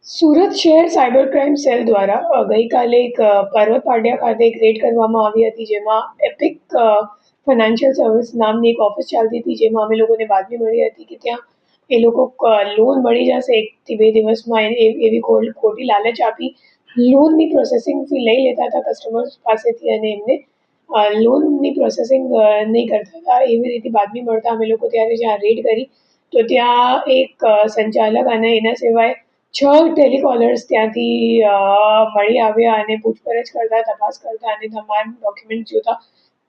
સુરત શહેર cyber crime cell દ્વારા ગઈકાલે એક પર્વત પાટિયા ખાતે એક રેડ કરવામાં આવી હતી, જેમાં એપિક ફાઇનાન્શિયલ સર્વિસ નામની એક ઓફિસ ચાલતી હતી, જેમાં અમે લોકોને બાતમી મળી હતી કે ત્યાં એ લોકો લોન મળી જશે 1 થી 2 દિવસમાં, એવી ખોટી લાલચ આપી લોનની પ્રોસેસિંગ ફી લઈ લેતા હતા કસ્ટમર્સ પાસેથી, અને એમને લોનની પ્રોસેસિંગ નહીં કરતા હતા. એવી રીતે બાતમી મળતા અમે લોકો ત્યારે જ્યાં રેડ કરી, તો ત્યાં એક સંચાલક અને એના સિવાય 6 ટેલિકોલર્સ ત્યાંથી મળી આવ્યા અને પૂછપરછ કરતા, તપાસ કરતા અને તમામ ડોક્યુમેન્ટ જોતા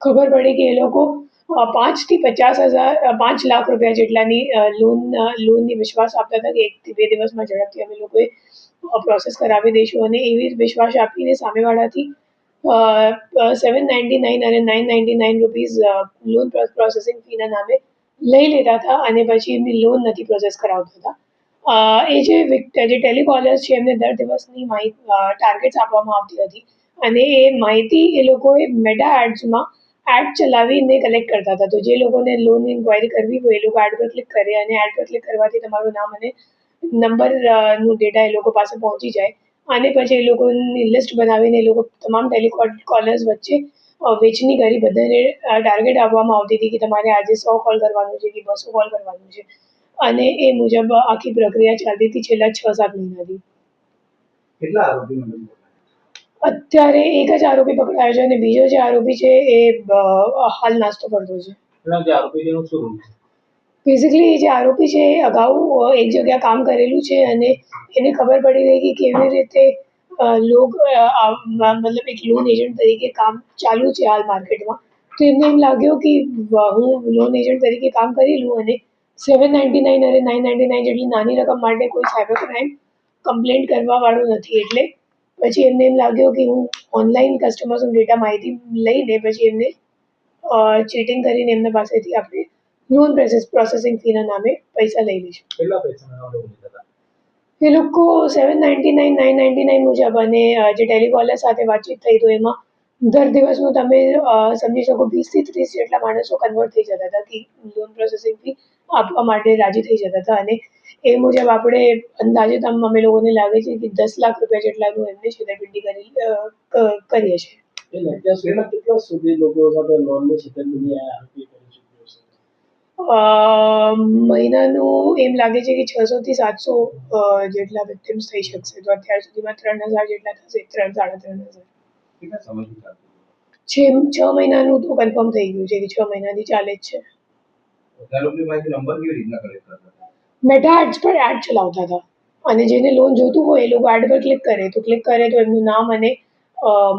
ખબર પડી કે એ લોકો 5 થી 50,000 5 લાખ રૂપિયા જેટલાની લોનની વિશ્વાસ આપતા હતા કે 1 થી 2 દિવસમાં ઝડપથી અમે લોકોએ પ્રોસેસ કરાવી દઈશું, અને એવી વિશ્વાસ આપીને સામેવાળાથી 799 અને 999 રૂપીઝ લોન પ્રોસેસિંગ ફીના નામે લઈ લેતા હતા, અને પછી એમની લોન નથી પ્રોસેસ કરાવતા હતા. એ જે ટેલિકોલર્સ છે એમને દર દિવસની ટાર્ગેટ્સ આપવામાં આવતી હતી, અને એ માહિતી એ લોકોએ મેટા એડ્સમાં એડ ચલાવીને કલેક્ટ કરતા હતા. તો જે લોકોને લોન ઇન્ક્વાયરી કરવી હોય એ લોકો એડ પર ક્લિક કરે, અને એડ પર ક્લિક કરવાથી તમારું નામ અને નંબરનું ડેટા એ લોકો પાસે પહોંચી જાય, અને પછી એ લોકોની લિસ્ટ બનાવીને એ લોકો તમામ ટેલિકોલર્સ વચ્ચે વેચણી કરી બધાને ટાર્ગેટ આપવામાં આવતી હતી કે તમારે આજે 100 કોલ કરવાનું છે કે 200 કોલ કરવાનું છે, અને એ મુજબ આખી પ્રક્રિયા ચાલતી હતી છેલ્લા 6-7 મહિનાથી. કેટલા આરોપી મળી? અત્યારે એક જ આરોપી પકડાયો છે, અને બીજો જે આરોપી છે એ હાલ નાસ્તો કરતો છે. જે આરોપી છે એનું શું રોલ છે? બેઝિકલી જે આરોપી છે એ અગાઉ એક જગ્યા કામ કરેલું છે, અને એને ખબર પડી ગઈ કે કેવી રીતે મતલબ એક લોન એજન્ટ તરીકે કામ ચાલુ છે હાલ માર્કેટમાં. તો એમને એમ લાગ્યું કે હું લોન એજન્ટ તરીકે કામ કરી લઉં, અને 799 અને 999 જેટલી નાની રકમ માટે કોઈ સાયબર ક્રાઇમ કમ્પ્લેન્ટ કરવાવાળું નથી, એટલે પછી એમને એમ લાગ્યું કે હું ઓનલાઈન કસ્ટમર્સનો ડેટા માહિતી લઈને પછી એમને ચીટિંગ કરીને એમના પાસેથી આપણે લોન પ્રોસેસિંગ ફીના નામે પૈસા લઈ લઈશું. કેટલા પૈસાના લોન લીધા હતા? એ લોકો 799 999 મુજબ, અને જે ટેલિકોલર સાથે વાતચીત થઈ તો એમાં દર દિવસનું તમે સમજી શકો 20 થી 30 જેટલા માણસો કન્વર્ટ થઈ જતા હતા કે લોન પ્રોસેસિંગ ફી આપવા માટે રાજી થઈ જતા હતા, અને એ મુજબ આપણે અંદાજે અમે લોકોને લાગે છે કે 10 લાખ રૂપિયા જેટલાનું એમને છેતરપિંડી કરીએ છીએ. કેટલા સુધી લોકો સાથે લોનની છેતરપિંડી કરી ચૂક્યો છે? મહિનાનું એમ લાગે છે કે 600 થી 700 જેટલા વિક્ટિમ્સ થઈ શકશે. તો અત્યાર સુધીમાં 3000 જેટલા થશે, 3-3.5 હજાર. કેટલા સમયથી ચાલતું? 6 મહિનાનું તો કન્ફર્મ થઈ ગયું છે કે 6 મહિનાથી ચાલે જ છે. આરોપી પાસેથી નંબર કેવી રીતના કલેક્ટ કરતા હતા? મેટા એડ્સ પર એડ ચલાવતા હતા, અને જેને લોન જોતું હોય એ લોકો એડ પર ક્લિક કરે તો એમનું નામ અને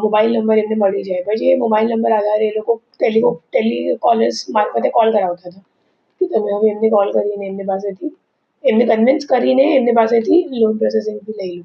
મોબાઈલ નંબર એમને મળી જાય. પછી એ મોબાઈલ નંબર આધારે એ લોકો ટેલિકોલર્સ મારફતે કોલ કરાવતા હતા કે તમે હવે એમને કોલ કરીને એમને કન્વિન્સ કરીને એમની પાસેથી લોન પ્રોસેસિંગ લઈ લો.